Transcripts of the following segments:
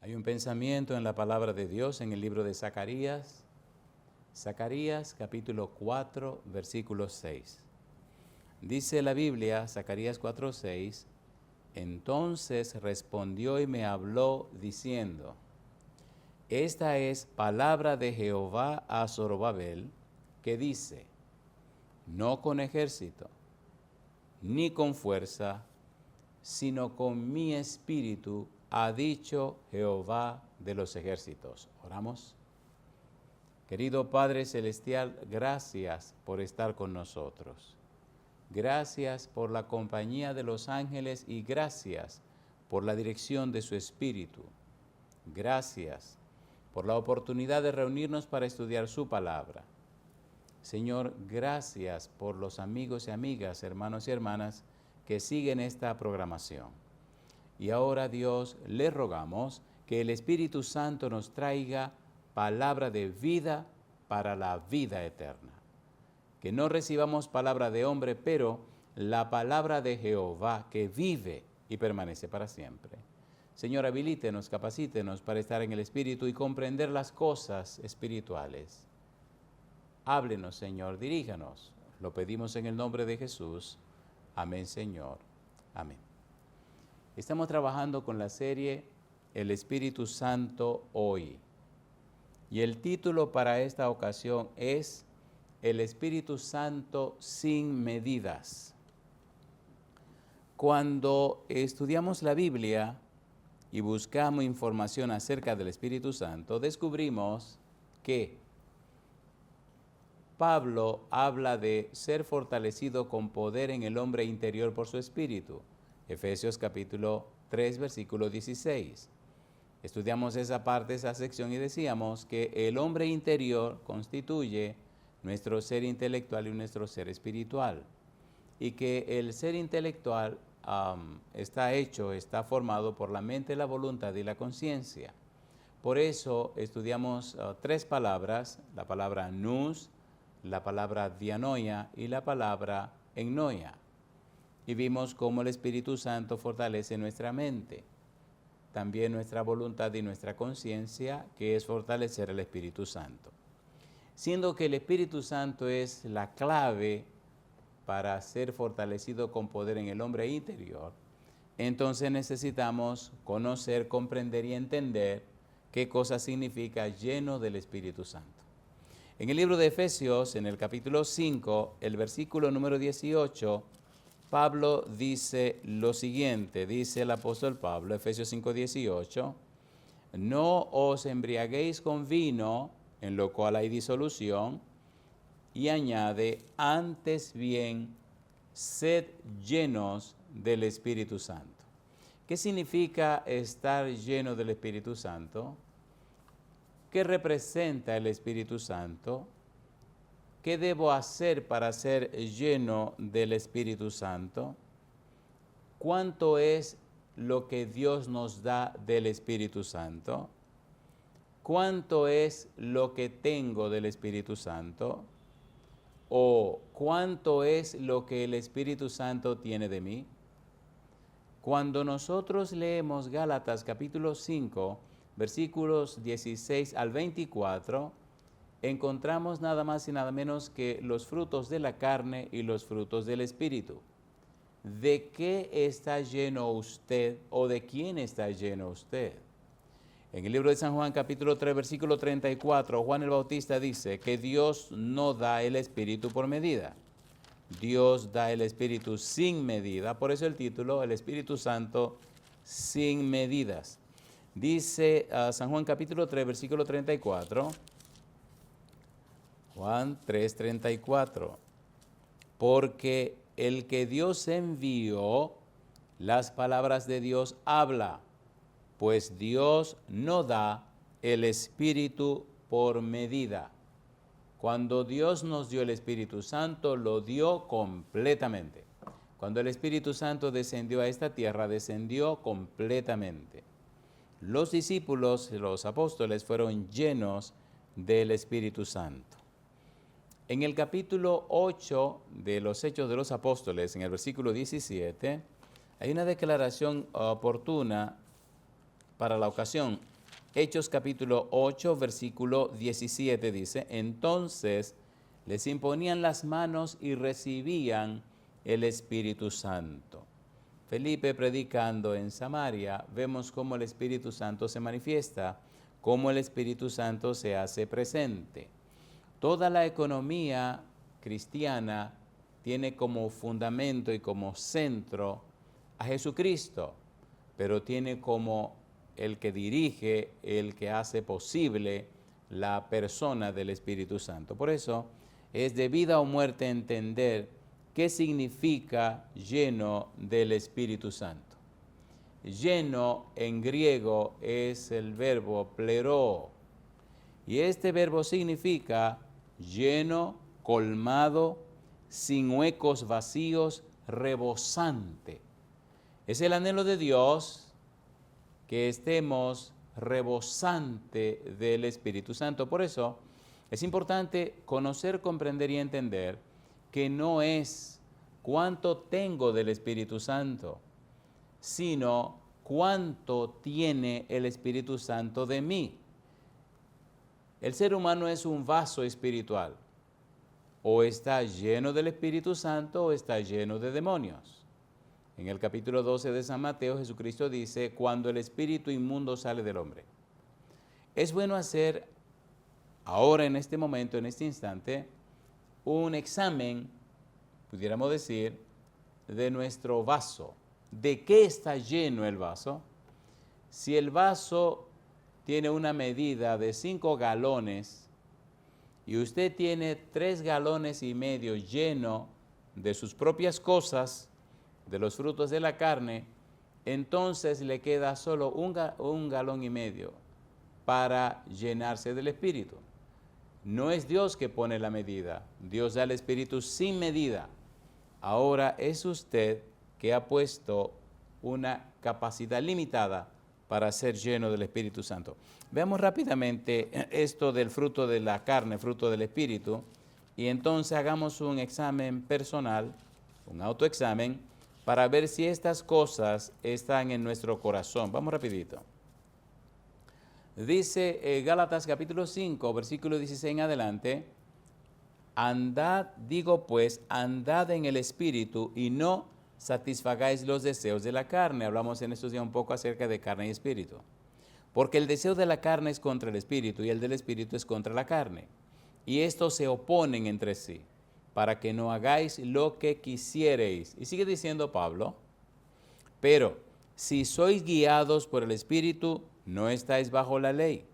Hay un pensamiento en la palabra de Dios en el libro de Zacarías. Zacarías capítulo 4, versículo 6. Dice la Biblia, Zacarías 4, 6, entonces respondió y me habló diciendo, esta es palabra de Jehová a Zorobabel, que dice, no con ejército, ni con fuerza, sino con mi espíritu, ha dicho Jehová de los ejércitos. Oramos. Querido Padre Celestial, gracias por estar con nosotros. Gracias por la compañía de los ángeles y gracias por la dirección de su Espíritu. Gracias por la oportunidad de reunirnos para estudiar su palabra. Señor, gracias por los amigos y amigas, hermanos y hermanas que siguen esta programación. Y ahora, Dios, le rogamos que el Espíritu Santo nos traiga palabra de vida para la vida eterna. Que no recibamos palabra de hombre, pero la palabra de Jehová que vive y permanece para siempre. Señor, habilítenos, capacítenos para estar en el Espíritu y comprender las cosas espirituales. Háblenos, Señor, diríjanos. Lo pedimos en el nombre de Jesús. Amén, Señor. Amén. Estamos trabajando con la serie El Espíritu Santo hoy. Y el título para esta ocasión es El Espíritu Santo sin medidas. Cuando estudiamos la Biblia y buscamos información acerca del Espíritu Santo, descubrimos que Pablo habla de ser fortalecido con poder en el hombre interior por su Espíritu. Efesios capítulo 3, versículo 16. Estudiamos esa parte, esa sección y decíamos que el hombre interior constituye nuestro ser intelectual y nuestro ser espiritual. Y que el ser intelectual está formado por la mente, la voluntad y la conciencia. Por eso estudiamos tres palabras, la palabra nous, la palabra dianoia y la palabra ennoia. Y vimos cómo el Espíritu Santo fortalece nuestra mente, también nuestra voluntad y nuestra conciencia, que es fortalecer el Espíritu Santo. Siendo que el Espíritu Santo es la clave para ser fortalecido con poder en el hombre interior, entonces necesitamos conocer, comprender y entender qué cosa significa lleno del Espíritu Santo. En el libro de Efesios, en el capítulo 5, el versículo número 18, Pablo dice lo siguiente, dice el apóstol Pablo, Efesios 5, 18, no os embriaguéis con vino, en lo cual hay disolución, y añade, antes bien, sed llenos del Espíritu Santo. ¿Qué significa estar lleno del Espíritu Santo? ¿Qué representa el Espíritu Santo? ¿Qué debo hacer para ser lleno del Espíritu Santo? ¿Cuánto es lo que Dios nos da del Espíritu Santo? ¿Cuánto es lo que tengo del Espíritu Santo? ¿O cuánto es lo que el Espíritu Santo tiene de mí? Cuando nosotros leemos Gálatas capítulo 5, versículos 16 al 24, encontramos nada más y nada menos que los frutos de la carne y los frutos del Espíritu. ¿De qué está lleno usted o de quién está lleno usted? En el libro de San Juan capítulo 3, versículo 34, Juan el Bautista dice que Dios no da el Espíritu por medida. Dios da el Espíritu sin medida, por eso el título, el Espíritu Santo sin medidas. Dice San Juan capítulo 3, versículo 34, Juan 3, 34, porque el que Dios envió, las palabras de Dios habla, pues Dios no da el Espíritu por medida. Cuando Dios nos dio el Espíritu Santo, lo dio completamente. Cuando el Espíritu Santo descendió a esta tierra, descendió completamente. Los discípulos, los apóstoles, fueron llenos del Espíritu Santo. En el capítulo 8 de los Hechos de los Apóstoles, en el versículo 17, hay una declaración oportuna para la ocasión. Hechos capítulo 8, versículo 17 dice, entonces les imponían las manos y recibían el Espíritu Santo. Felipe predicando en Samaria, vemos cómo el Espíritu Santo se manifiesta, cómo el Espíritu Santo se hace presente. Toda la economía cristiana tiene como fundamento y como centro a Jesucristo, pero tiene como el que dirige, el que hace posible la persona del Espíritu Santo. Por eso es de vida o muerte entender qué significa lleno del Espíritu Santo. Lleno en griego es el verbo pleroo, y este verbo significa lleno, colmado, sin huecos vacíos, rebosante. Es el anhelo de Dios que estemos rebosante del Espíritu Santo. Por eso es importante conocer, comprender y entender que no es cuánto tengo del Espíritu Santo, sino cuánto tiene el Espíritu Santo de mí. El ser humano es un vaso espiritual. O está lleno del Espíritu Santo o está lleno de demonios. En el capítulo 12 de San Mateo, Jesucristo dice, cuando el espíritu inmundo sale del hombre. Es bueno hacer ahora, en este momento, en este instante, un examen, pudiéramos decir, de nuestro vaso. ¿De qué está lleno el vaso? Si el vaso tiene una medida de 5 galones y usted tiene 3,5 galones lleno de sus propias cosas, de los frutos de la carne, entonces le queda solo un galón y medio para llenarse del Espíritu. No es Dios que pone la medida, Dios da el Espíritu sin medida. Ahora es usted que ha puesto una capacidad limitada para ser lleno del Espíritu Santo. Veamos rápidamente esto del fruto de la carne, fruto del Espíritu, y entonces hagamos un examen personal, un autoexamen, para ver si estas cosas están en nuestro corazón. Vamos rapidito. Dice Gálatas capítulo 5, versículo 16 en adelante, andad, digo pues, andad en el Espíritu y no satisfagáis los deseos de la carne. Hablamos en estos días un poco acerca de carne y espíritu. Porque el deseo de la carne es contra el Espíritu y el del Espíritu es contra la carne. Y estos se oponen entre sí, para que no hagáis lo que quisiereis. Y sigue diciendo Pablo, pero si sois guiados por el Espíritu, no estáis bajo la ley.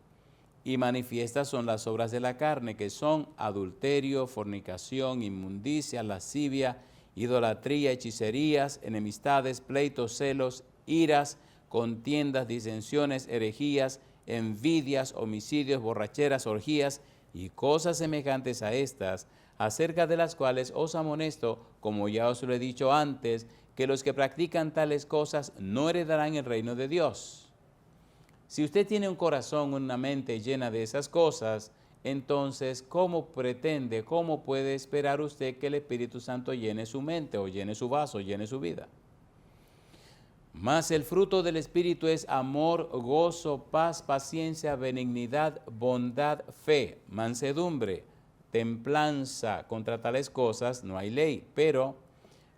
Y manifiestas son las obras de la carne, que son adulterio, fornicación, inmundicia, lascivia, idolatría, hechicerías, enemistades, pleitos, celos, iras, contiendas, disensiones, herejías, envidias, homicidios, borracheras, orgías y cosas semejantes a estas, acerca de las cuales os amonesto, como ya os lo he dicho antes, que los que practican tales cosas no heredarán el reino de Dios. Si usted tiene un corazón, una mente llena de esas cosas, entonces, ¿cómo puede esperar usted que el Espíritu Santo llene su mente, o llene su vaso, o llene su vida? Mas el fruto del Espíritu es amor, gozo, paz, paciencia, benignidad, bondad, fe, mansedumbre, templanza. Contra tales cosas no hay ley, pero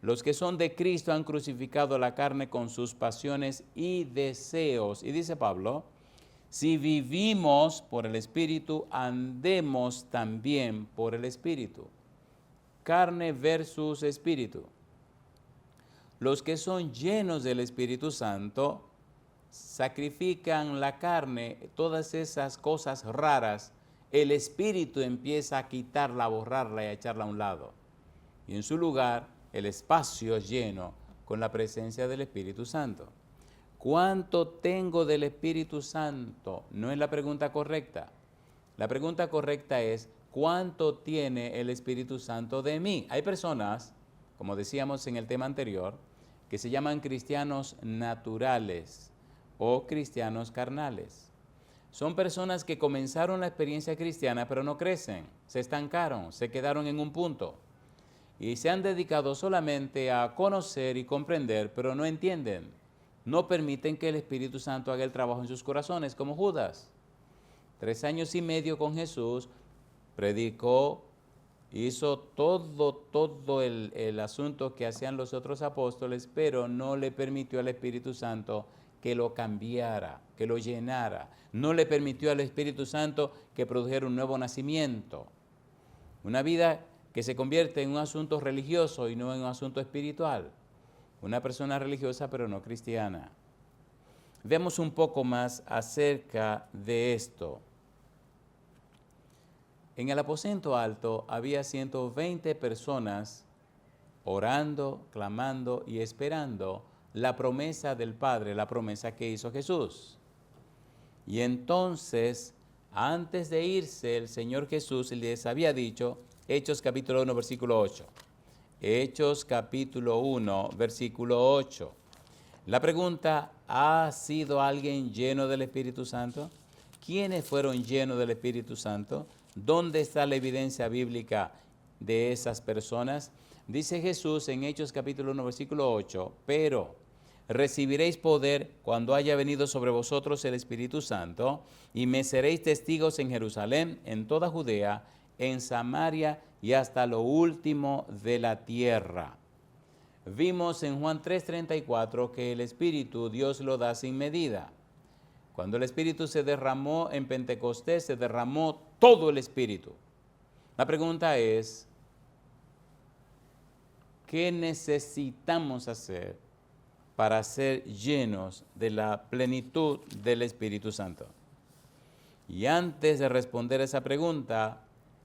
los que son de Cristo han crucificado la carne con sus pasiones y deseos. Y dice Pablo, si vivimos por el Espíritu, andemos también por el Espíritu. Carne versus Espíritu. Los que son llenos del Espíritu Santo sacrifican la carne, todas esas cosas raras. El Espíritu empieza a quitarla, a borrarla y a echarla a un lado. Y en su lugar, el espacio lleno con la presencia del Espíritu Santo. ¿Cuánto tengo del Espíritu Santo? No es la pregunta correcta. La pregunta correcta es, ¿cuánto tiene el Espíritu Santo de mí? Hay personas, como decíamos en el tema anterior, que se llaman cristianos naturales o cristianos carnales. Son personas que comenzaron la experiencia cristiana pero no crecen, se estancaron, se quedaron en un punto y se han dedicado solamente a conocer y comprender, pero no entienden. no permiten que el Espíritu Santo haga el trabajo en sus corazones, como Judas. 3 años y medio con Jesús, predicó, hizo todo el asunto que hacían los otros apóstoles, pero no le permitió al Espíritu Santo que lo cambiara, que lo llenara. No le permitió al Espíritu Santo que produjera un nuevo nacimiento. Una vida que se convierte en un asunto religioso y no en un asunto espiritual. Una persona religiosa pero no cristiana. Vemos un poco más acerca de esto. En el aposento alto había 120 personas orando, clamando y esperando la promesa del Padre, la promesa que hizo Jesús. Y entonces, antes de irse, el Señor Jesús les había dicho, Hechos capítulo 1, versículo 8. Hechos capítulo 1, versículo 8. La pregunta, ¿ha sido alguien lleno del Espíritu Santo? ¿Quiénes fueron llenos del Espíritu Santo? ¿Dónde está la evidencia bíblica de esas personas? Dice Jesús en Hechos capítulo 1, versículo 8, pero recibiréis poder cuando haya venido sobre vosotros el Espíritu Santo, y me seréis testigos en Jerusalén, en toda Judea, en Samaria y hasta lo último de la tierra. Vimos en Juan 3:34 que el Espíritu Dios lo da sin medida. Cuando el Espíritu se derramó en Pentecostés, se derramó todo el Espíritu. La pregunta es, ¿qué necesitamos hacer para ser llenos de la plenitud del Espíritu Santo? Y antes de responder esa pregunta,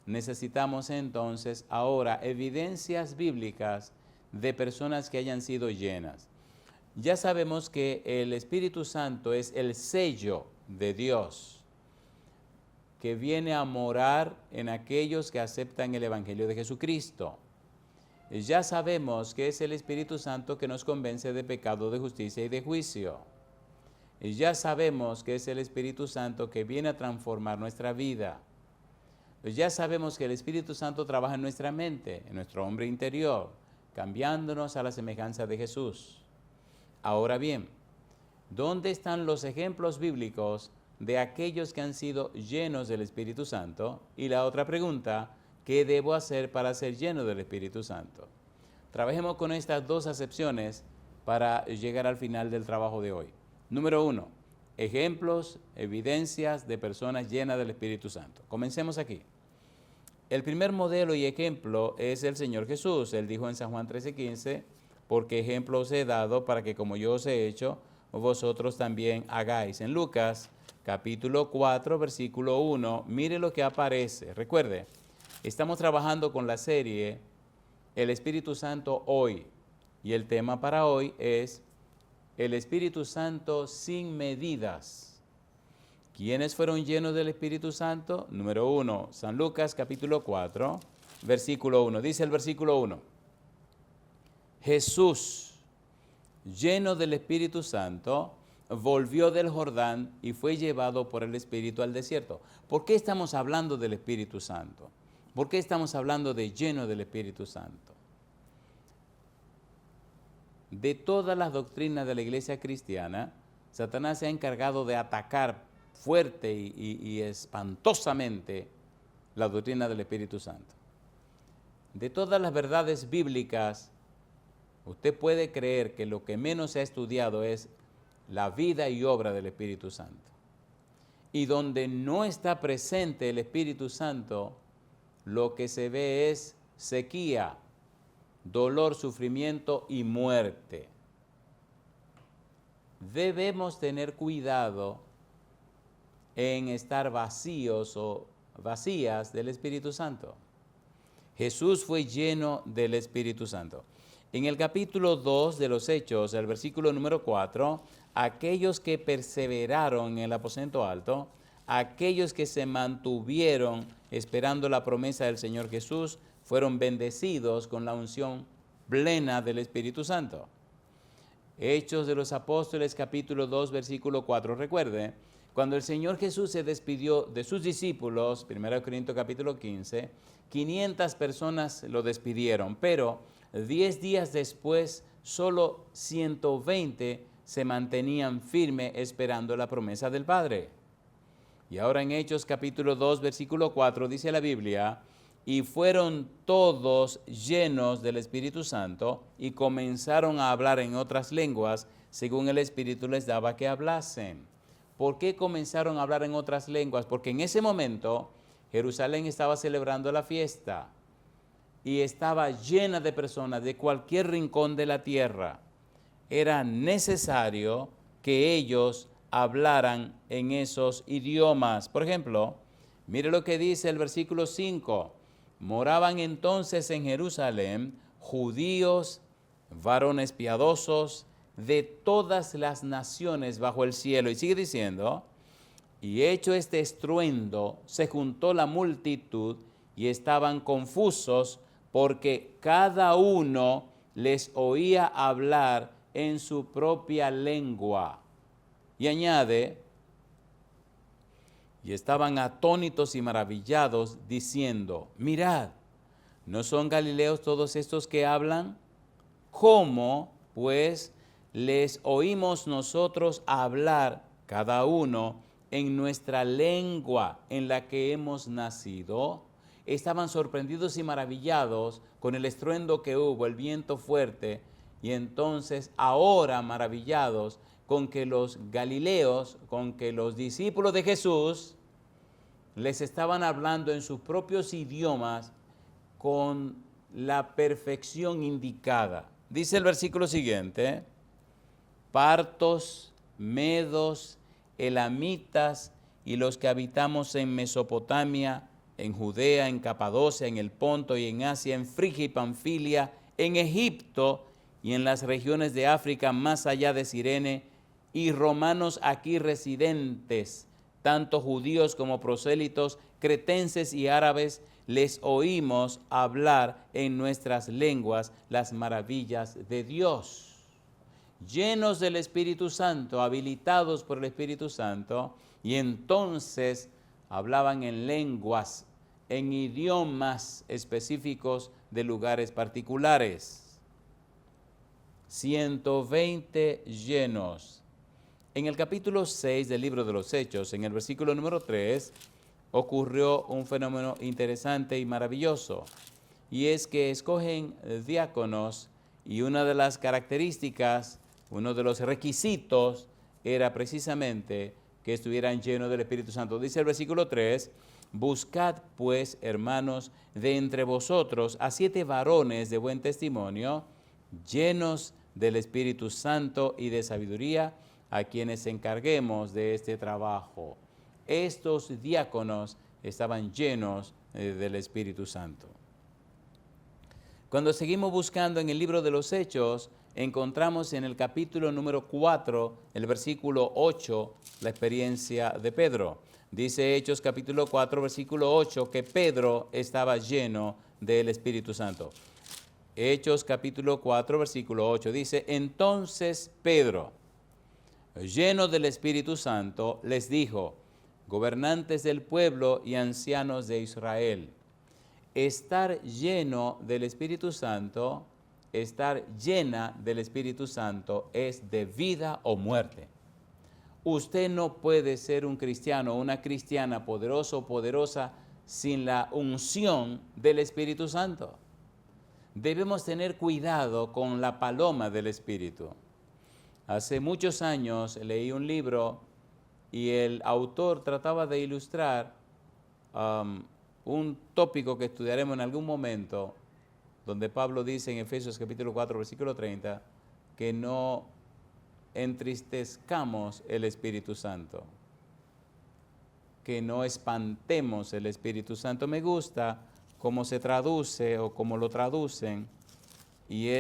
necesitamos entonces ahora evidencias bíblicas de personas que hayan sido llenas. Ya sabemos que el Espíritu Santo es el sello de Dios que viene a morar en aquellos que aceptan el Evangelio de Jesucristo. Ya sabemos que es el Espíritu Santo que nos convence de pecado, de justicia y de juicio. Ya sabemos que es el Espíritu Santo que viene a transformar nuestra vida. Ya sabemos que el Espíritu Santo trabaja en nuestra mente, en nuestro hombre interior, cambiándonos a la semejanza de Jesús. Ahora bien, ¿dónde están los ejemplos bíblicos de aquellos que han sido llenos del Espíritu Santo? Y la otra pregunta, ¿qué debo hacer para ser lleno del Espíritu Santo? Trabajemos con estas dos acepciones para llegar al final del trabajo de hoy. Número 1, ejemplos, evidencias de personas llenas del Espíritu Santo. Comencemos aquí. El primer modelo y ejemplo es el Señor Jesús. Él dijo en San Juan 13:15, porque ejemplo os he dado para que como yo os he hecho, vosotros también hagáis. En Lucas capítulo 4, versículo 1, mire lo que aparece. Recuerde, estamos trabajando con la serie El Espíritu Santo hoy. Y el tema para hoy es el Espíritu Santo sin medidas. ¿Quiénes fueron llenos del Espíritu Santo? Número 1, San Lucas capítulo 4, versículo 1. Dice el versículo 1. Jesús, lleno del Espíritu Santo, volvió del Jordán y fue llevado por el Espíritu al desierto. ¿Por qué estamos hablando del Espíritu Santo? ¿Por qué estamos hablando de lleno del Espíritu Santo? De todas las doctrinas de la iglesia cristiana, Satanás se ha encargado de atacar fuerte y espantosamente la doctrina del Espíritu Santo. De todas las verdades bíblicas, usted puede creer que lo que menos se ha estudiado es la vida y obra del Espíritu Santo. Y donde no está presente el Espíritu Santo, lo que se ve es sequía, dolor, sufrimiento y muerte. Debemos tener cuidado en estar vacíos o vacías del Espíritu Santo. Jesús fue lleno del Espíritu Santo. En el capítulo 2 de los Hechos, el versículo número 4, aquellos que perseveraron en el aposento alto, aquellos que se mantuvieron esperando la promesa del Señor Jesús, fueron bendecidos con la unción plena del Espíritu Santo. Hechos de los Apóstoles, capítulo 2, versículo 4. Recuerde, cuando el Señor Jesús se despidió de sus discípulos, 1 Corintios capítulo 15, 500 personas lo despidieron, pero 10 días después, solo 120 se mantenían firmes esperando la promesa del Padre. Y ahora en Hechos capítulo 2, versículo 4 dice la Biblia, y fueron todos llenos del Espíritu Santo y comenzaron a hablar en otras lenguas según el Espíritu les daba que hablasen. ¿Por qué comenzaron a hablar en otras lenguas? Porque en ese momento Jerusalén estaba celebrando la fiesta y estaba llena de personas de cualquier rincón de la tierra. Era necesario que ellos hablaran en esos idiomas. Por ejemplo, mire lo que dice el versículo 5. Moraban entonces en Jerusalén judíos, varones piadosos, de todas las naciones bajo el cielo. Y sigue diciendo, y hecho este estruendo, se juntó la multitud y estaban confusos porque cada uno les oía hablar en su propia lengua. Y añade, y estaban atónitos y maravillados, diciendo, mirad, ¿no son galileos todos estos que hablan? ¿Cómo, pues, les oímos nosotros hablar, cada uno, en nuestra lengua en la que hemos nacido? Estaban sorprendidos y maravillados con el estruendo que hubo, el viento fuerte, y entonces ahora maravillados con que los galileos, con que los discípulos de Jesús les estaban hablando en sus propios idiomas con la perfección indicada. Dice el versículo siguiente, partos, medos, elamitas y los que habitamos en Mesopotamia, en Judea, en Capadocia, en el Ponto y en Asia, en Frigia y Panfilia, en Egipto y en las regiones de África más allá de Cirene, y romanos aquí residentes, tanto judíos como prosélitos, cretenses y árabes, les oímos hablar en nuestras lenguas las maravillas de Dios. Llenos del Espíritu Santo, habilitados por el Espíritu Santo, y entonces hablaban en lenguas, en idiomas específicos de lugares particulares. 120 llenos. En el capítulo 6 del libro de los Hechos, en el versículo número 3, ocurrió un fenómeno interesante y maravilloso, y es que escogen diáconos, y una de las características, uno de los requisitos, era precisamente que estuvieran llenos del Espíritu Santo. Dice el versículo 3, buscad pues, hermanos, de entre vosotros a 7 varones de buen testimonio, llenos del Espíritu Santo y de sabiduría, a quienes encarguemos de este trabajo. Estos diáconos estaban llenos del Espíritu Santo. Cuando seguimos buscando en el libro de los Hechos, encontramos en el capítulo número 4, el versículo 8, la experiencia de Pedro. Dice Hechos capítulo 4, versículo 8, que Pedro estaba lleno del Espíritu Santo. Hechos capítulo 4, versículo 8, dice, entonces Pedro, lleno del Espíritu Santo, les dijo, gobernantes del pueblo y ancianos de Israel, estar lleno del Espíritu Santo, estar llena del Espíritu Santo es de vida o muerte. Usted no puede ser un cristiano o una cristiana poderoso o poderosa sin la unción del Espíritu Santo. Debemos tener cuidado con la paloma del Espíritu. Hace muchos años leí un libro y el autor trataba de ilustrar un tópico que estudiaremos en algún momento, donde Pablo dice en Efesios capítulo 4, versículo 30, que no entristezcamos el Espíritu Santo, que no espantemos el Espíritu Santo. Me gusta cómo se traduce o cómo lo traducen, y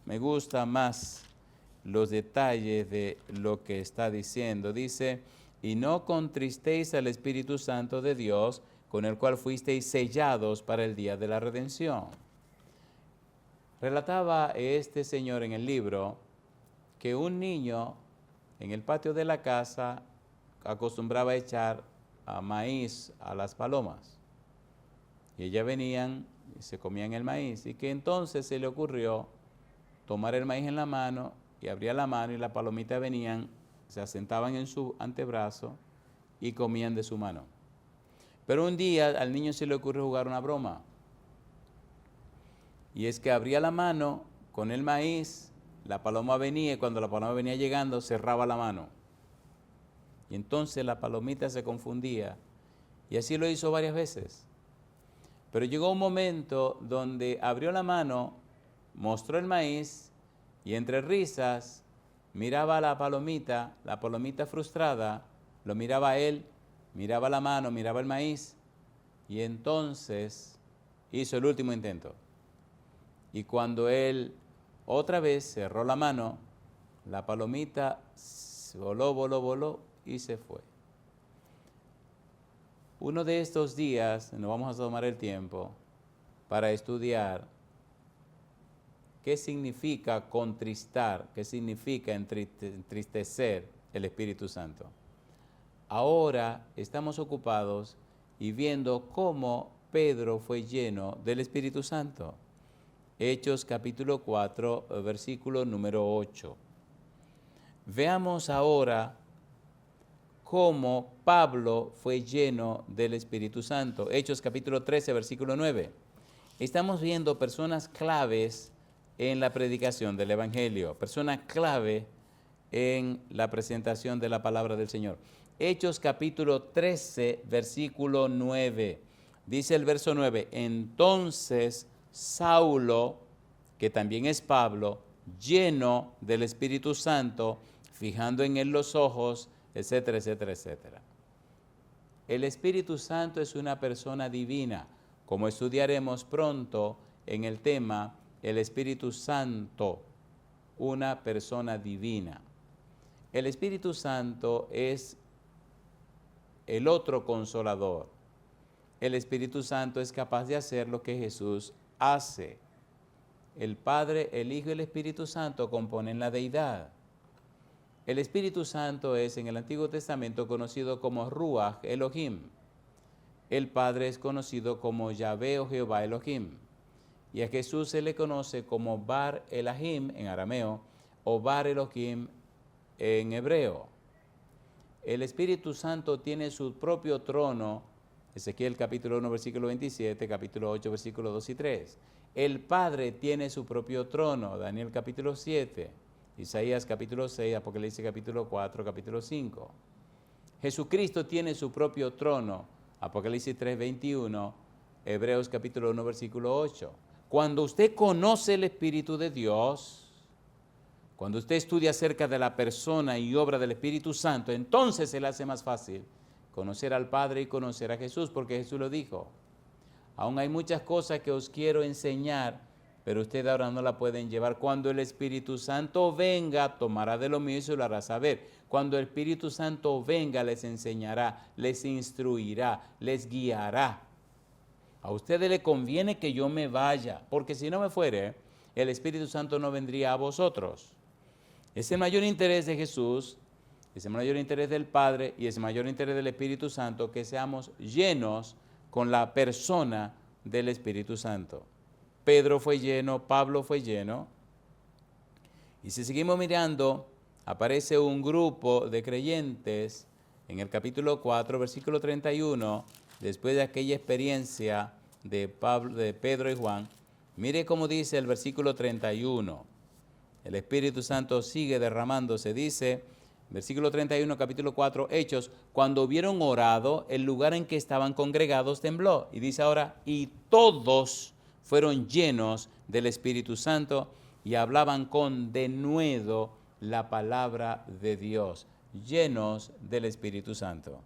me gusta más los detalles de lo que está diciendo. Dice, y no contristéis al Espíritu Santo de Dios, con el cual fuisteis sellados para el día de la redención. Relataba este señor en el libro que un niño en el patio de la casa acostumbraba a echar maíz a las palomas, y ellas venían y se comían el maíz, y que entonces se le ocurrió tomar el maíz en la mano y abría la mano y las palomitas venían, se asentaban en su antebrazo y comían de su mano. Pero un día al niño se le ocurrió jugar una broma. Y es que abría la mano con el maíz, la paloma venía y cuando la paloma venía llegando cerraba la mano. Y entonces la palomita se confundía y así lo hizo varias veces. Pero llegó un momento donde abrió la mano, mostró el maíz y entre risas miraba a la palomita frustrada, lo miraba a él, miraba la mano, miraba el maíz y entonces hizo el último intento. Y cuando él otra vez cerró la mano, la palomita voló y se fue. Uno de estos días nos vamos a tomar el tiempo para estudiar qué significa contristar, qué significa entristecer el Espíritu Santo. Ahora estamos ocupados y viendo cómo Pedro fue lleno del Espíritu Santo. Hechos capítulo 4, versículo número 8. Veamos ahora cómo Pablo fue lleno del Espíritu Santo. Hechos capítulo 13, versículo 9. Estamos viendo personas claves en la predicación del Evangelio, personas clave en la presentación de la palabra del Señor. Hechos capítulo 13, versículo 9. Dice el verso 9, entonces Saulo, que también es Pablo, lleno del Espíritu Santo, fijando en él los ojos, etcétera, etcétera, etcétera. El Espíritu Santo es una persona divina, como estudiaremos pronto en el tema, el Espíritu Santo, una persona divina. El Espíritu Santo es el otro consolador. El Espíritu Santo es capaz de hacer lo que Jesús hace. El Padre, el Hijo y el Espíritu Santo componen la deidad. El Espíritu Santo es en el Antiguo Testamento conocido como Ruach Elohim. El Padre es conocido como Yahvé o Jehová Elohim. Y a Jesús se le conoce como Bar Elohim en arameo o Bar Elohim en hebreo. El Espíritu Santo tiene su propio trono, Ezequiel capítulo 1, versículo 27, capítulo 8, versículos 2 y 3. El Padre tiene su propio trono, Daniel capítulo 7, Isaías capítulo 6, Apocalipsis capítulo 4, capítulo 5. Jesucristo tiene su propio trono, Apocalipsis 3, 21, Hebreos capítulo 1, versículo 8. Cuando usted conoce el Espíritu de Dios, cuando usted estudia acerca de la persona y obra del Espíritu Santo, entonces se le hace más fácil conocer al Padre y conocer a Jesús, porque Jesús lo dijo. Aún hay muchas cosas que os quiero enseñar, pero ustedes ahora no la pueden llevar. Cuando el Espíritu Santo venga, tomará de lo mío y se lo hará saber. Cuando el Espíritu Santo venga, les enseñará, les instruirá, les guiará. A ustedes les conviene que yo me vaya, porque si no me fuere, el Espíritu Santo no vendría a vosotros. Es el mayor interés de Jesús, es el mayor interés del Padre y es el mayor interés del Espíritu Santo que seamos llenos con la persona del Espíritu Santo. Pedro fue lleno, Pablo fue lleno. Y si seguimos mirando, aparece un grupo de creyentes en el capítulo 4, versículo 31, después de aquella experiencia de Pedro y Juan. Mire cómo dice el versículo 31. El Espíritu Santo sigue derramándose. Dice, versículo 31, capítulo 4, Hechos, cuando hubieron orado, el lugar en que estaban congregados tembló. Y dice ahora, y todos fueron llenos del Espíritu Santo y hablaban con denuedo la palabra de Dios, llenos del Espíritu Santo.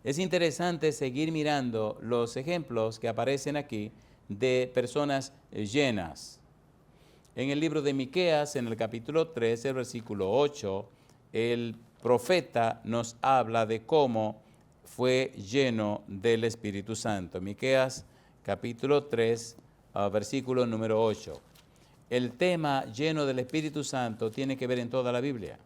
Es interesante seguir mirando los ejemplos que aparecen aquí de personas llenas. En el libro de Miqueas, en el capítulo 13, versículo 8, el profeta nos habla de cómo fue lleno del Espíritu Santo. Miqueas, capítulo 3, versículo número 8. El tema lleno del Espíritu Santo tiene que ver en toda la Biblia.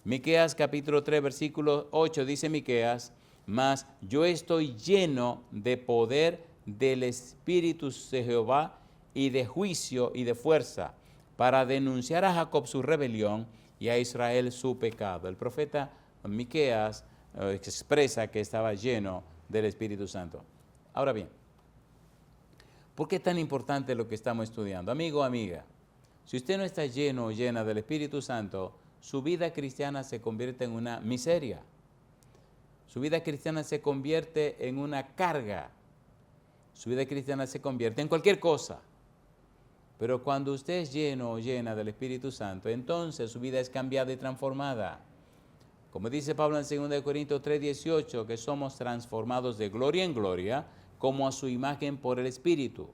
Miqueas, capítulo 3, versículo 8, dice Miqueas, mas yo estoy lleno de poder del Espíritu de Jehová y de juicio y de fuerza, para denunciar a Jacob su rebelión y a Israel su pecado. El profeta Miqueas expresa que estaba lleno del Espíritu Santo. Ahora bien, ¿por qué es tan importante lo que estamos estudiando? Amigo, amiga, si usted no está lleno o llena del Espíritu Santo, su vida cristiana se convierte en una miseria. Su vida cristiana se convierte en una carga. Su vida cristiana se convierte en cualquier cosa. Pero cuando usted es lleno o llena del Espíritu Santo, entonces su vida es cambiada y transformada. Como dice Pablo en 2 Corintios 3:18, que somos transformados de gloria en gloria, como a su imagen por el Espíritu.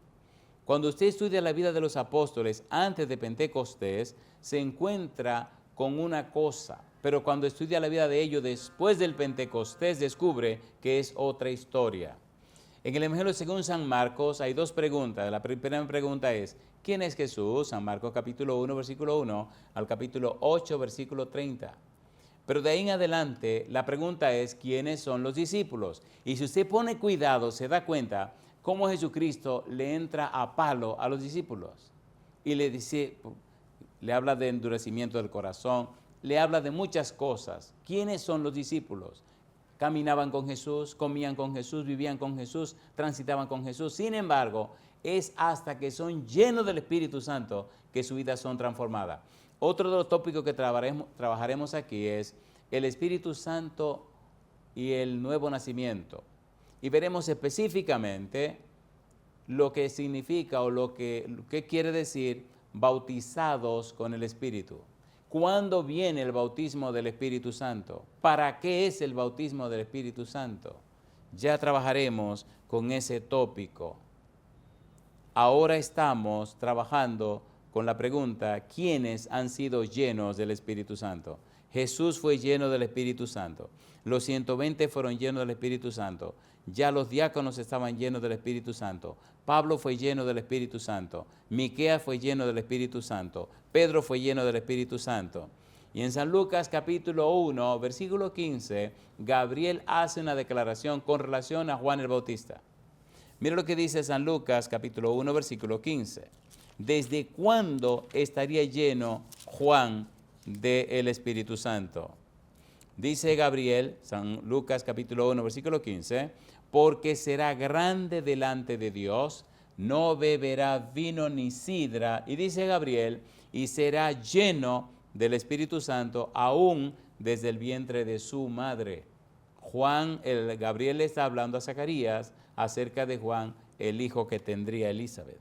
Cuando usted estudia la vida de los apóstoles antes de Pentecostés, se encuentra con una cosa, pero cuando estudia la vida de ellos después del Pentecostés, descubre que es otra historia. En el Evangelio según San Marcos hay dos preguntas. La primera pregunta es, ¿quién es Jesús? San Marcos capítulo 1, versículo 1 al capítulo 8, versículo 30. Pero de ahí en adelante, la pregunta es, ¿quiénes son los discípulos? Y si usted pone cuidado, se da cuenta cómo Jesucristo le entra a palo a los discípulos. Y le dice, le habla de endurecimiento del corazón, le habla de muchas cosas. ¿Quiénes son los discípulos? Caminaban con Jesús, comían con Jesús, vivían con Jesús, transitaban con Jesús. Sin embargo, es hasta que son llenos del Espíritu Santo que sus vidas son transformadas. Otro de los tópicos que trabajaremos aquí es el Espíritu Santo y el nuevo nacimiento. Y veremos específicamente lo que significa o lo que quiere decir bautizados con el Espíritu. ¿Cuándo viene el bautismo del Espíritu Santo? ¿Para qué es el bautismo del Espíritu Santo? Ya trabajaremos con ese tópico. Ahora estamos trabajando con la pregunta, ¿quiénes han sido llenos del Espíritu Santo? Jesús fue lleno del Espíritu Santo. Los 120 fueron llenos del Espíritu Santo. Ya los diáconos estaban llenos del Espíritu Santo. Pablo fue lleno del Espíritu Santo. Miqueas fue lleno del Espíritu Santo. Pedro fue lleno del Espíritu Santo. Y en San Lucas capítulo 1, versículo 15, Gabriel hace una declaración con relación a Juan el Bautista. Mira lo que dice San Lucas capítulo 1, versículo 15. ¿Desde cuándo estaría lleno Juan del Espíritu Santo? Dice Gabriel, San Lucas capítulo 1, versículo 15, porque será grande delante de Dios, no beberá vino ni sidra, y dice Gabriel, y será lleno del Espíritu Santo aún desde el vientre de su madre. Gabriel le está hablando a Zacarías acerca de Juan, el hijo que tendría Elizabeth.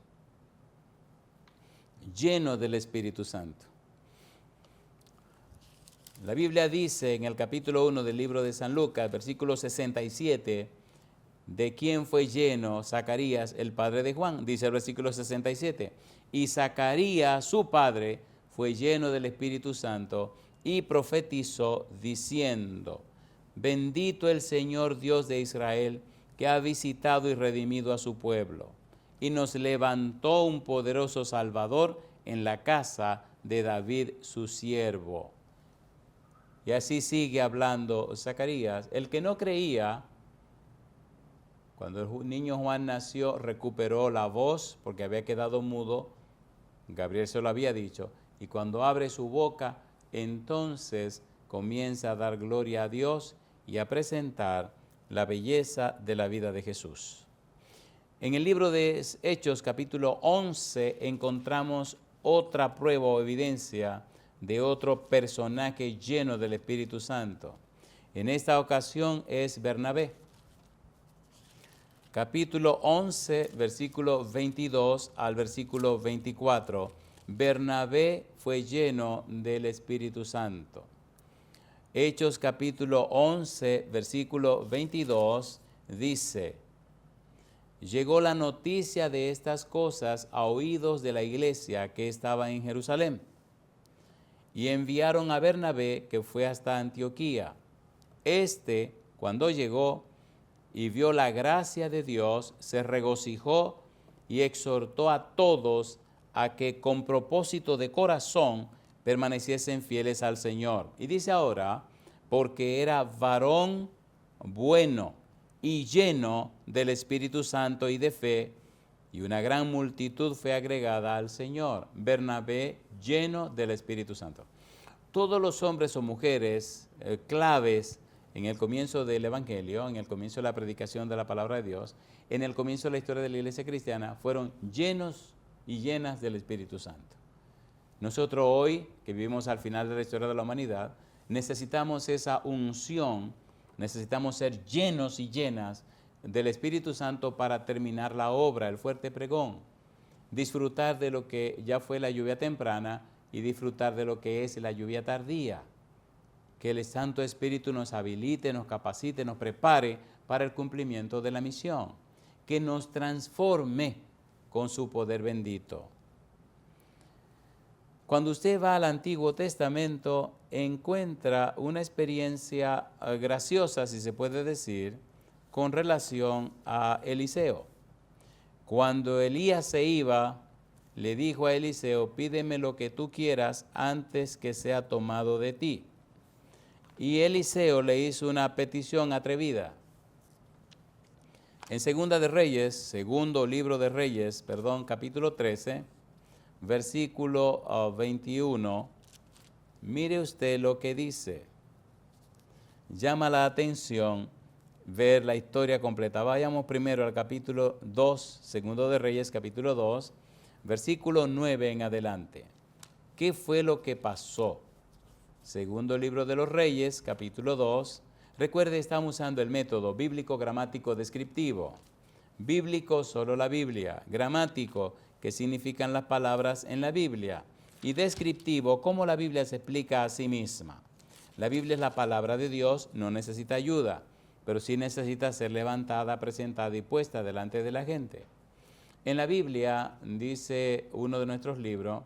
Lleno del Espíritu Santo. La Biblia dice en el capítulo 1 del libro de San Lucas, versículo 67, ¿de quién fue lleno Zacarías, el padre de Juan? Dice el versículo 67, y Zacarías, su padre, fue lleno del Espíritu Santo y profetizó diciendo, bendito el Señor Dios de Israel, que ha visitado y redimido a su pueblo, y nos levantó un poderoso Salvador en la casa de David su siervo. Y así sigue hablando Zacarías. El que no creía, cuando el niño Juan nació, recuperó la voz porque había quedado mudo. Gabriel se lo había dicho. Y cuando abre su boca, entonces comienza a dar gloria a Dios y a presentar la belleza de la vida de Jesús. En el libro de Hechos, capítulo 11, encontramos otra prueba o evidencia de otro personaje lleno del Espíritu Santo. En esta ocasión es Bernabé. Capítulo 11, versículo 22 al versículo 24. Bernabé fue lleno del Espíritu Santo. Hechos capítulo 11, versículo 22 dice, llegó la noticia de estas cosas a oídos de la iglesia que estaba en Jerusalén. Y enviaron a Bernabé, que fue hasta Antioquía. Cuando llegó y vio la gracia de Dios, se regocijó y exhortó a todos a que con propósito de corazón permaneciesen fieles al Señor. Y dice ahora, porque era varón bueno y lleno del Espíritu Santo y de fe, y una gran multitud fue agregada al Señor. Bernabé lleno del Espíritu Santo. Todos los hombres o mujeres claves en el comienzo del Evangelio, en el comienzo de la predicación de la palabra de Dios, en el comienzo de la historia de la iglesia cristiana, fueron llenos y llenas del Espíritu Santo. Nosotros hoy, que vivimos al final de la historia de la humanidad, necesitamos esa unción, necesitamos ser llenos y llenas del Espíritu Santo para terminar la obra, el fuerte pregón, disfrutar de lo que ya fue la lluvia temprana y disfrutar de lo que es la lluvia tardía. Que el Santo Espíritu nos habilite, nos capacite, nos prepare para el cumplimiento de la misión, que nos transforme con su poder bendito. Cuando usted va al Antiguo Testamento, encuentra una experiencia graciosa, si se puede decir, con relación a Eliseo. Cuando Elías se iba, le dijo a Eliseo, pídeme lo que tú quieras antes que sea tomado de ti. Y Eliseo le hizo una petición atrevida. En segundo libro de Reyes, capítulo 13, versículo 21, mire usted lo que dice. Llama la atención ver la historia completa. Vayamos primero al capítulo 2, segundo de Reyes, capítulo 2, versículo 9 en adelante. ¿Qué fue lo que pasó? Segundo libro de los Reyes, capítulo 2. Recuerde, estamos usando el método bíblico, gramático, descriptivo. Bíblico, solo la Biblia. Gramático, que significan las palabras en la Biblia. Y descriptivo, cómo la Biblia se explica a sí misma. La Biblia es la palabra de Dios, no necesita ayuda, pero sí necesita ser levantada, presentada y puesta delante de la gente. En la Biblia, dice uno de nuestros libros,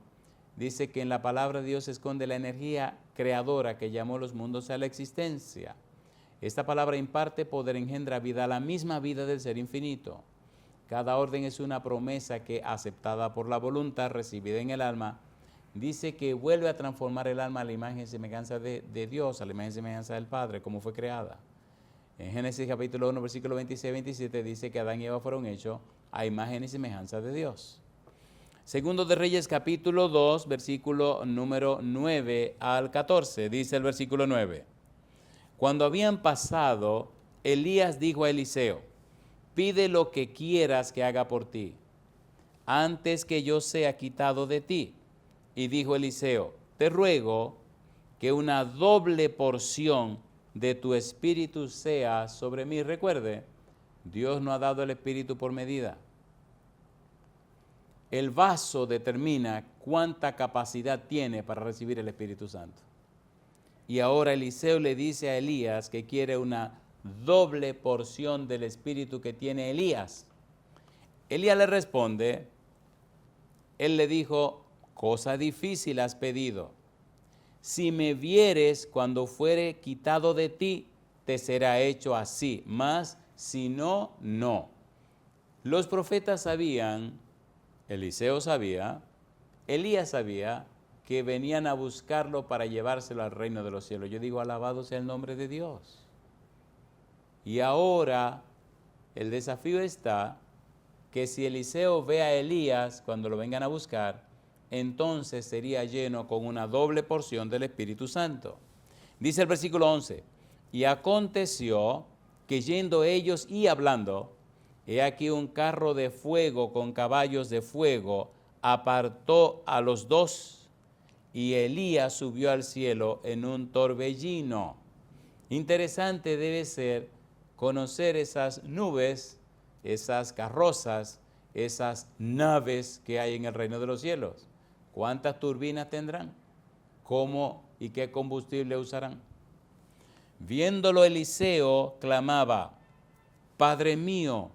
dice que en la palabra de Dios se esconde la energía creadora que llamó los mundos a la existencia. Esta palabra imparte poder, engendra vida, la misma vida del ser infinito. Cada orden es una promesa que, aceptada por la voluntad, recibida en el alma, dice que vuelve a transformar el alma a la imagen y semejanza de Dios, a la imagen y semejanza del Padre, como fue creada. En Génesis capítulo 1, versículo 26-27 dice que Adán y Eva fueron hechos a imagen y semejanza de Dios. Segundo de Reyes capítulo 2, versículo número 9 al 14, dice el versículo 9. Cuando habían pasado, Elías dijo a Eliseo, pide lo que quieras que haga por ti, antes que yo sea quitado de ti. Y dijo Eliseo, te ruego que una doble porción de tu espíritu sea sobre mí. Recuerde, Dios no ha dado el espíritu por medida. El vaso determina cuánta capacidad tiene para recibir el Espíritu Santo. Y ahora Eliseo le dice a Elías que quiere una doble porción del espíritu que tiene Elías. Elías le responde, él le dijo, cosa difícil has pedido. Si me vieres cuando fuere quitado de ti, te será hecho así, mas si no, no. Los profetas sabían, Eliseo sabía, Elías sabía que venían a buscarlo para llevárselo al reino de los cielos. Yo digo, alabado sea el nombre de Dios. Y ahora el desafío está que si Eliseo ve a Elías cuando lo vengan a buscar, entonces sería lleno con una doble porción del Espíritu Santo. Dice el versículo 11, y aconteció que yendo ellos y hablando, he aquí un carro de fuego con caballos de fuego apartó a los dos, y Elías subió al cielo en un torbellino. Interesante debe ser conocer esas nubes, esas carrozas, esas naves que hay en el reino de los cielos. ¿Cuántas turbinas tendrán? ¿Cómo y qué combustible usarán? Viéndolo Eliseo clamaba, Padre mío,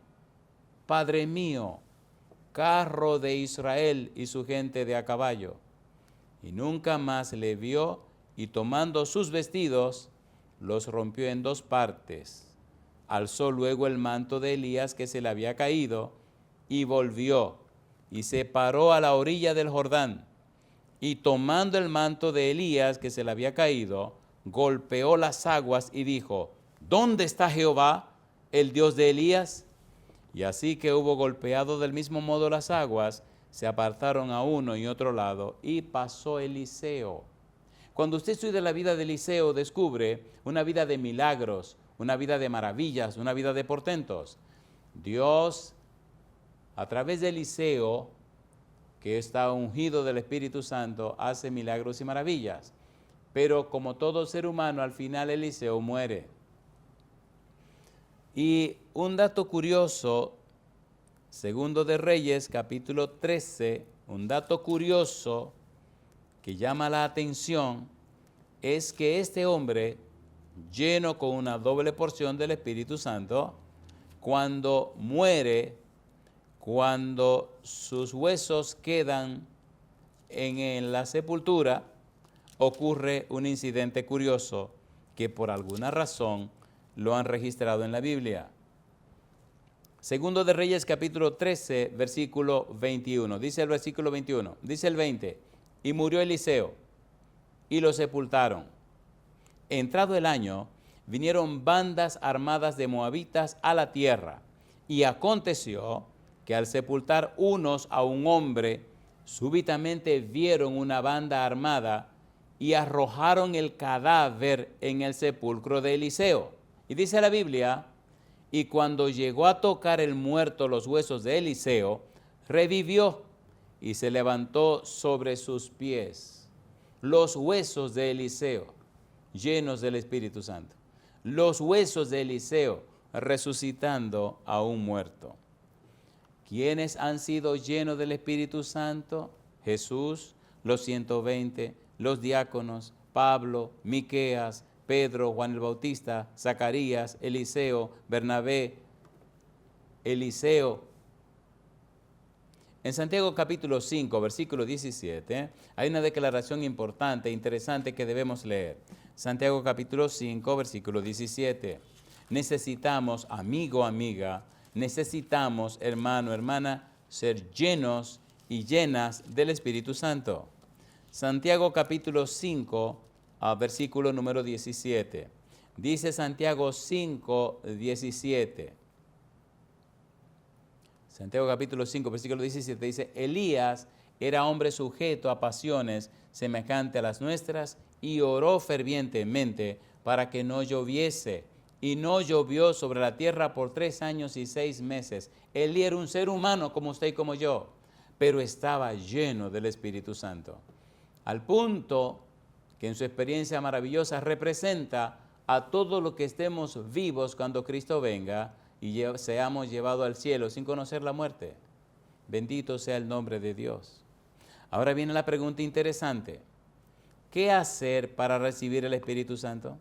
carro de Israel y su gente de a caballo. Y nunca más le vio, y tomando sus vestidos, los rompió en dos partes. Alzó luego el manto de Elías que se le había caído, y volvió, y se paró a la orilla del Jordán. Y tomando el manto de Elías que se le había caído, golpeó las aguas y dijo, ¿dónde está Jehová, el Dios de Elías? Y así que hubo golpeado del mismo modo las aguas, se apartaron a uno y otro lado, y pasó Eliseo. Cuando usted estudia la vida de Eliseo, descubre una vida de milagros, una vida de maravillas, una vida de portentos. Dios, a través de Eliseo, que está ungido del Espíritu Santo, hace milagros y maravillas. Pero como todo ser humano, al final Eliseo muere. Y un dato curioso, Segundo de Reyes, capítulo 13, un dato curioso que llama la atención, es que este hombre, lleno con una doble porción del Espíritu Santo, cuando muere, cuando sus huesos quedan en la sepultura, ocurre un incidente curioso que por alguna razón lo han registrado en la Biblia. Segundo de Reyes, capítulo 13, versículo 21. Dice el versículo 21, dice el 20, y murió Eliseo, y lo sepultaron. Entrado el año, vinieron bandas armadas de moabitas a la tierra, y aconteció que al sepultar unos a un hombre, súbitamente vieron una banda armada y arrojaron el cadáver en el sepulcro de Eliseo. Y dice la Biblia, y cuando llegó a tocar el muerto los huesos de Eliseo, revivió y se levantó sobre sus pies. Los huesos de Eliseo, llenos del Espíritu Santo. Los huesos de Eliseo, resucitando a un muerto. ¿Quiénes han sido llenos del Espíritu Santo? Jesús, los 120, los diáconos, Pablo, Miqueas, Pedro, Juan el Bautista, Zacarías, Eliseo, Bernabé, Eliseo. En Santiago capítulo 5, versículo 17, hay una declaración importante, interesante que debemos leer. Santiago capítulo 5, versículo 17. Necesitamos, amigo, amiga, necesitamos, hermano, hermana, ser llenos y llenas del Espíritu Santo. Santiago capítulo 5, versículo número 17. Dice Santiago 5, 17. Santiago capítulo 5, versículo 17 dice, Elías era hombre sujeto a pasiones semejante a las nuestras y oró fervientemente para que no lloviese. Y no llovió sobre la tierra por 3 años y 6 meses. Elías era un ser humano como usted y como yo, pero estaba lleno del Espíritu Santo. Al punto que en su experiencia maravillosa representa a todo lo que estemos vivos cuando Cristo venga y seamos llevados al cielo sin conocer la muerte. Bendito sea el nombre de Dios. Ahora viene la pregunta interesante. ¿Qué hacer para recibir el Espíritu Santo?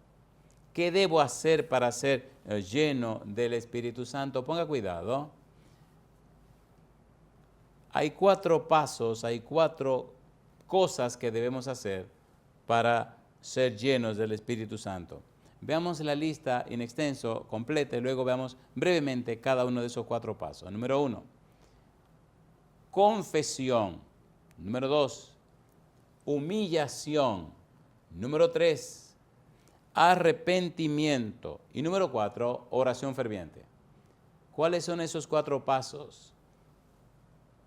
¿Qué debo hacer para ser lleno del Espíritu Santo? Ponga cuidado. Hay 4 pasos, hay 4 cosas que debemos hacer para ser llenos del Espíritu Santo. Veamos la lista en extenso, completa, y luego veamos brevemente cada uno de esos 4 pasos. Número 1, confesión. Número 2, humillación. Número 3, arrepentimiento. Y número 4, oración ferviente. ¿Cuáles son esos 4 pasos?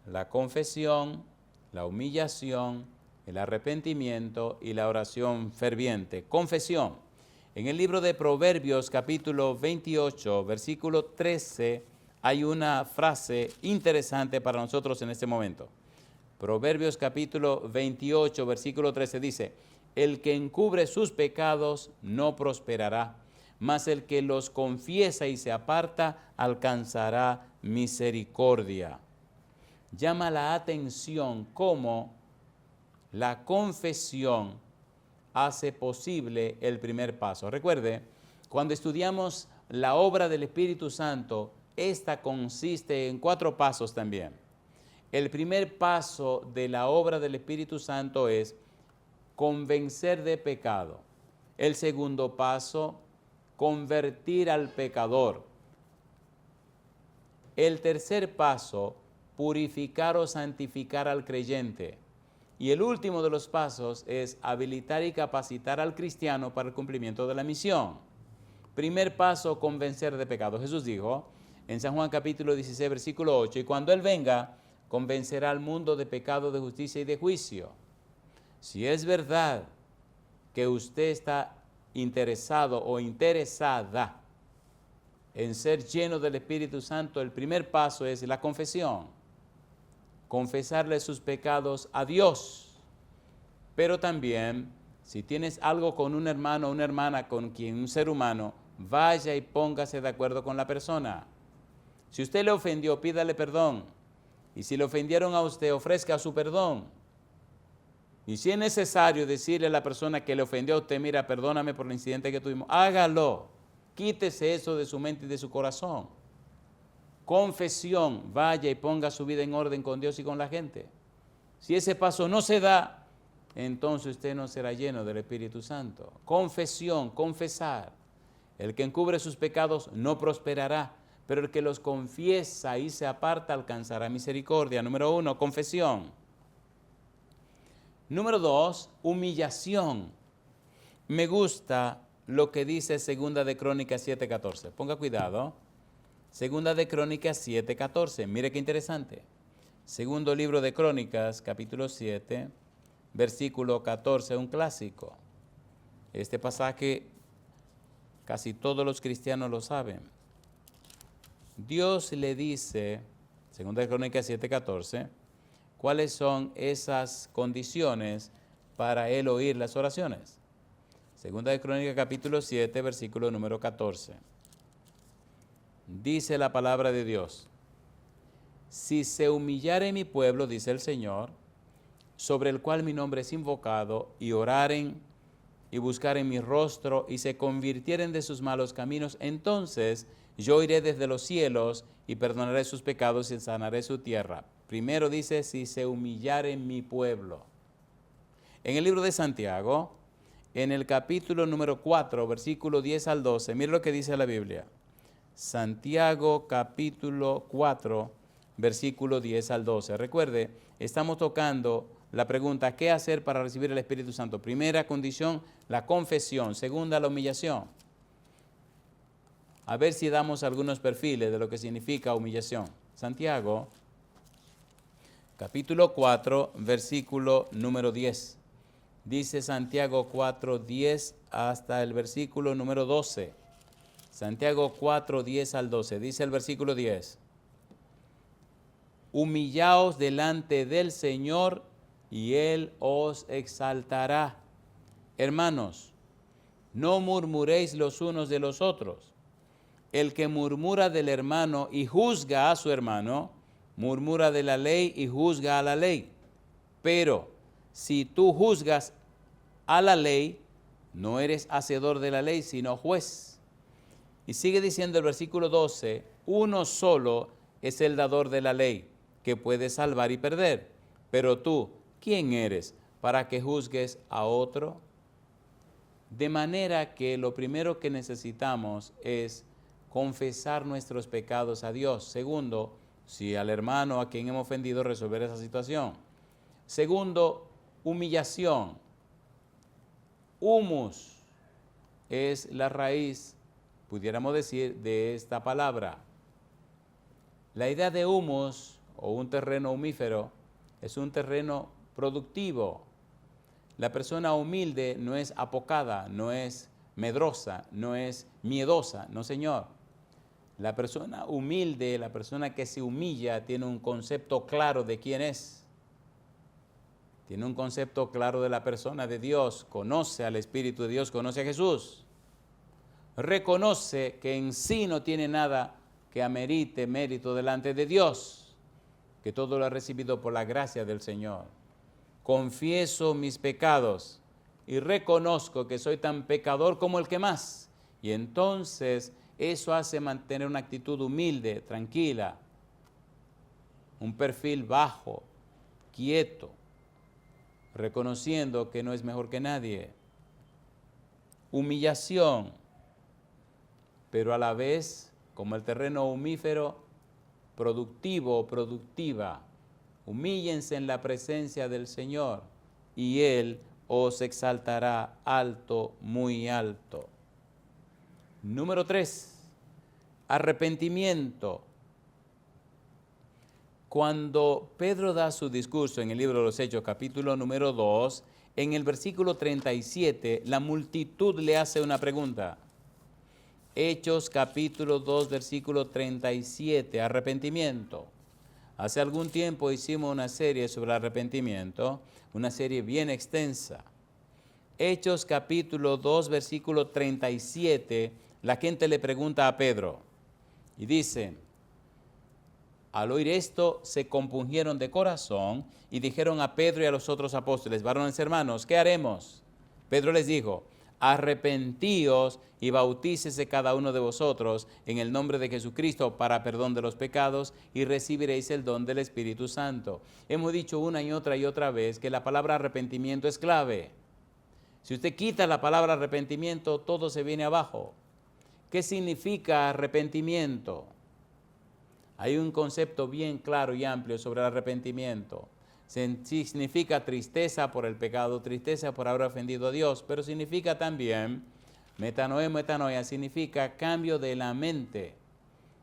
La confesión, la humillación, el arrepentimiento y la oración ferviente. Confesión. En el libro de Proverbios, capítulo 28, versículo 13, hay una frase interesante para nosotros en este momento. Proverbios, capítulo 28, versículo 13 dice, el que encubre sus pecados no prosperará, mas el que los confiesa y se aparta alcanzará misericordia. Llama la atención cómo la confesión hace posible el primer paso. Recuerde, cuando estudiamos la obra del Espíritu Santo, esta consiste en 4 pasos también. El primer paso de la obra del Espíritu Santo es convencer de pecado. El segundo paso, convertir al pecador. El tercer paso, purificar o santificar al creyente. Y el último de los pasos es habilitar y capacitar al cristiano para el cumplimiento de la misión. Primer paso, convencer de pecado. Jesús dijo, en San Juan capítulo 16, versículo 8, y cuando Él venga, convencerá al mundo de pecado, de justicia y de juicio. Si es verdad que usted está interesado o interesada en ser lleno del Espíritu Santo, el primer paso es la confesión. Confesarle sus pecados a Dios. Pero también, si tienes algo con un hermano o una hermana con quien un ser humano, vaya y póngase de acuerdo con la persona. Si usted le ofendió, pídale perdón. Y si le ofendieron a usted, ofrezca su perdón. Y si es necesario decirle a la persona que le ofendió a usted, mira, perdóname por el incidente que tuvimos, hágalo. Quítese eso de su mente y de su corazón. Confesión, vaya y ponga su vida en orden con Dios y con la gente. Si ese paso no se da, entonces usted no será lleno del Espíritu Santo. Confesión, confesar. El que encubre sus pecados no prosperará, pero el que los confiesa y se aparta alcanzará misericordia. Número 1, confesión. Número 2, humillación. Me gusta lo que dice Segunda de Crónicas 7:14. Ponga cuidado. Segunda de Crónicas 7:14. Mire qué interesante. Segundo libro de Crónicas, capítulo 7, versículo 14, un clásico. Este pasaje casi todos los cristianos lo saben. Dios le dice, Segunda de Crónicas 7:14, cuáles son esas condiciones para él oír las oraciones. Segunda de Crónicas capítulo 7, versículo número 14. Dice la palabra de Dios: si se humillare mi pueblo, dice el Señor, sobre el cual mi nombre es invocado, y oraren y buscaren mi rostro, y se convirtieren de sus malos caminos, entonces yo iré desde los cielos y perdonaré sus pecados y sanaré su tierra. Primero dice, si se humillare mi pueblo. En el libro de Santiago, en el capítulo número 4, versículo 10 al 12, mire lo que dice la Biblia. Santiago capítulo 4, versículo 10 al 12. Recuerde, estamos tocando la pregunta, ¿qué hacer para recibir el Espíritu Santo? Primera condición, la confesión. Segunda, la humillación. A ver si damos algunos perfiles de lo que significa humillación. Santiago, capítulo 4, versículo número 10. Dice Santiago 4, 10 hasta el versículo número 12. Santiago 4, 10 al 12. Dice el versículo 10. Humillaos delante del Señor y Él os exaltará. Hermanos, no murmuréis los unos de los otros. El que murmura del hermano y juzga a su hermano, murmura de la ley y juzga a la ley. Pero si tú juzgas a la ley, no eres hacedor de la ley, sino juez. Y sigue diciendo el versículo 12, uno solo es el dador de la ley, que puede salvar y perder. Pero tú, ¿quién eres para que juzgues a otro? De manera que lo primero que necesitamos es confesar nuestros pecados a Dios. Segundo, si al hermano a quien hemos ofendido, resolver esa situación. Segundo, humillación. Humus es la raíz, pudiéramos decir, de esta palabra. La idea de humus o un terreno humífero es un terreno productivo. La persona humilde no es apocada, no es medrosa, no es miedosa, no señor. La persona humilde, la persona que se humilla, tiene un concepto claro de quién es. Tiene un concepto claro de la persona de Dios, conoce al Espíritu de Dios, conoce a Jesús. Reconoce que en sí no tiene nada que amerite mérito delante de Dios, que todo lo ha recibido por la gracia del Señor. Confieso mis pecados y reconozco que soy tan pecador como el que más. Y entonces eso hace mantener una actitud humilde, tranquila, un perfil bajo, quieto, reconociendo que no es mejor que nadie. Humillación, pero a la vez, como el terreno humífero, productivo o productiva. Humíllense en la presencia del Señor y Él os exaltará alto, muy alto. Número 3, arrepentimiento. Cuando Pedro da su discurso en el libro de los Hechos, capítulo número 2, en el versículo 37, la multitud le hace una pregunta. Hechos capítulo 2, versículo 37, arrepentimiento. Hace algún tiempo hicimos una serie sobre arrepentimiento, una serie bien extensa. Hechos capítulo 2, versículo 37, la gente le pregunta a Pedro y dice: al oír esto, se compungieron de corazón y dijeron a Pedro y a los otros apóstoles: varones hermanos, ¿qué haremos? Pedro les dijo: arrepentíos y bautícese cada uno de vosotros en el nombre de Jesucristo para perdón de los pecados y recibiréis el don del Espíritu Santo. Hemos dicho una y otra vez que la palabra arrepentimiento es clave. Si usted quita la palabra arrepentimiento, todo se viene abajo. ¿Qué significa arrepentimiento? Hay un concepto bien claro y amplio sobre el arrepentimiento. Significa tristeza por el pecado, tristeza por haber ofendido a Dios, pero significa también, metanoia, significa cambio de la mente,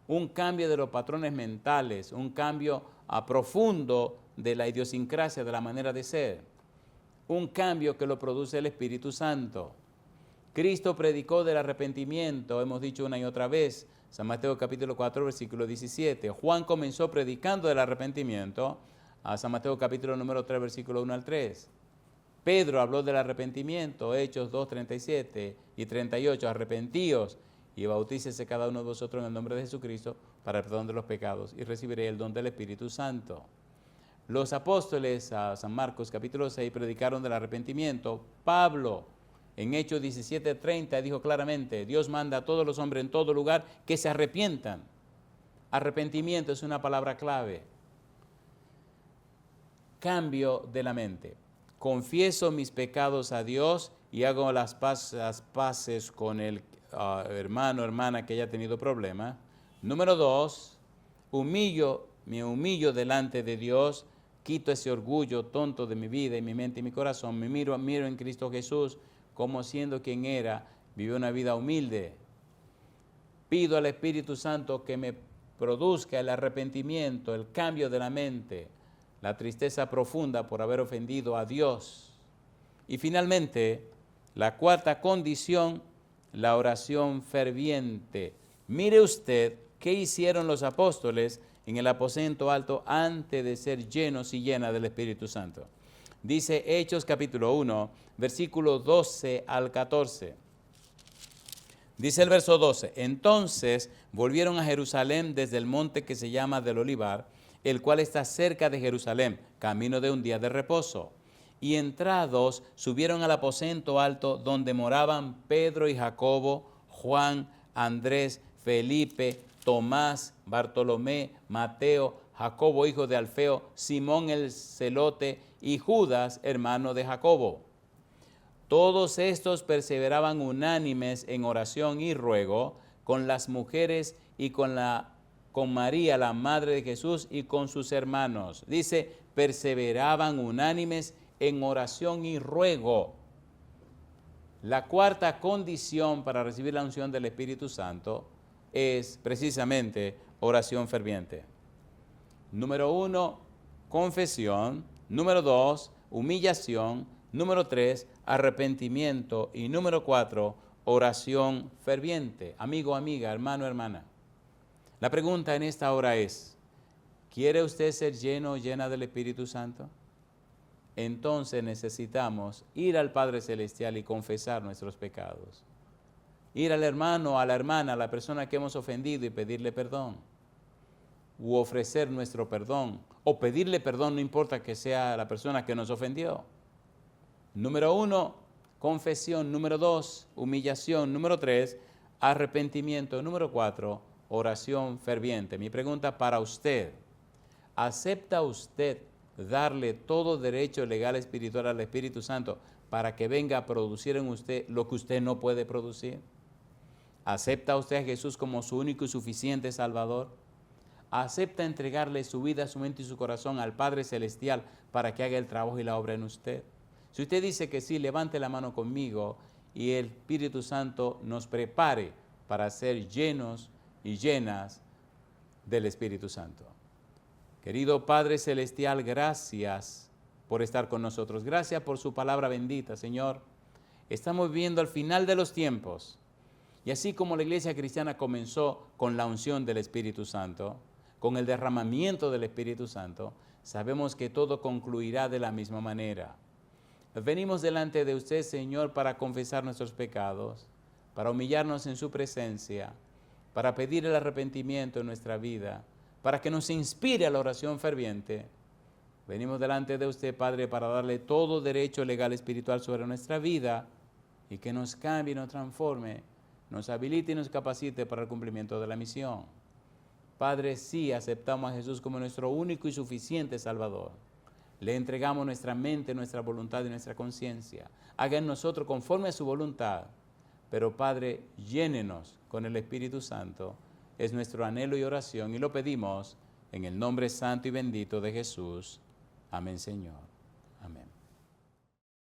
un cambio de los patrones mentales, un cambio profundo de la idiosincrasia, de la manera de ser, un cambio que lo produce el Espíritu Santo. Cristo predicó del arrepentimiento, hemos dicho una y otra vez, San Mateo capítulo 4, versículo 17. Juan comenzó predicando del arrepentimiento, a San Mateo capítulo número 3, versículo 1 al 3. Pedro habló del arrepentimiento, Hechos 2, 37 y 38. Arrepentíos y bautícese cada uno de vosotros en el nombre de Jesucristo para el perdón de los pecados y recibiré el don del Espíritu Santo. Los apóstoles, a San Marcos capítulo 6, predicaron del arrepentimiento. Pablo, en Hechos 17:30 dijo claramente: Dios manda a todos los hombres en todo lugar que se arrepientan. Arrepentimiento es una palabra clave. Cambio de la mente. Confieso mis pecados a Dios y hago las paces con el hermano o hermana que haya tenido problemas. Número 2, me humillo delante de Dios, quito ese orgullo tonto de mi vida y mi mente y mi corazón, me miro en Cristo Jesús, como siendo quien era, vivió una vida humilde. Pido al Espíritu Santo que me produzca el arrepentimiento, el cambio de la mente, la tristeza profunda por haber ofendido a Dios. Y finalmente, la cuarta condición, la oración ferviente. Mire usted qué hicieron los apóstoles en el aposento alto antes de ser llenos y llenas del Espíritu Santo. Dice Hechos capítulo 1, versículo 12 al 14. Dice el verso 12: entonces volvieron a Jerusalén desde el monte que se llama del Olivar, el cual está cerca de Jerusalén, camino de un día de reposo. Y entrados subieron al aposento alto donde moraban Pedro y Jacobo, Juan, Andrés, Felipe, Tomás, Bartolomé, Mateo, Jacobo hijo de Alfeo, Simón el celote y Judas hermano de Jacobo. Todos estos perseveraban unánimes en oración y ruego con las mujeres y con María, la madre de Jesús, y con sus hermanos. Dice, perseveraban unánimes en oración y ruego. La cuarta condición para recibir la unción del Espíritu Santo es precisamente oración ferviente. Número 1, confesión. Número 2, humillación. Número 3, arrepentimiento. Y número 4, oración ferviente. Amigo, amiga, hermano, hermana. La pregunta en esta hora es, ¿quiere usted ser lleno o llena del Espíritu Santo? Entonces necesitamos ir al Padre Celestial y confesar nuestros pecados. Ir al hermano, a la hermana, a la persona que hemos ofendido y pedirle perdón. U ofrecer nuestro perdón. O pedirle perdón, no importa que sea la persona que nos ofendió. Número 1, confesión. Número 2, humillación. Número 3, arrepentimiento. Número 4, oración ferviente. Mi pregunta para usted: ¿acepta usted darle todo derecho legal espiritual al Espíritu Santo para que venga a producir en usted lo que usted no puede producir? ¿Acepta usted a Jesús como su único y suficiente Salvador? ¿Acepta entregarle su vida, su mente y su corazón al Padre Celestial para que haga el trabajo y la obra en usted? Si usted dice que sí, levante la mano conmigo y el Espíritu Santo nos prepare para ser llenos y llenas del Espíritu Santo. Querido Padre Celestial, gracias por estar con nosotros. Gracias por su palabra bendita, Señor. Estamos viviendo al final de los tiempos. Y así como la iglesia cristiana comenzó con la unción del Espíritu Santo, con el derramamiento del Espíritu Santo, sabemos que todo concluirá de la misma manera. Venimos delante de usted, Señor, para confesar nuestros pecados, para humillarnos en su presencia, para pedir el arrepentimiento en nuestra vida, para que nos inspire a la oración ferviente. Venimos delante de usted, Padre, para darle todo derecho legal espiritual sobre nuestra vida y que nos cambie, nos transforme, nos habilite y nos capacite para el cumplimiento de la misión. Padre, sí aceptamos a Jesús como nuestro único y suficiente Salvador. Le entregamos nuestra mente, nuestra voluntad y nuestra conciencia. Haga en nosotros conforme a su voluntad. Pero Padre, llénenos con el Espíritu Santo. Es nuestro anhelo y oración y lo pedimos en el nombre santo y bendito de Jesús. Amén, Señor.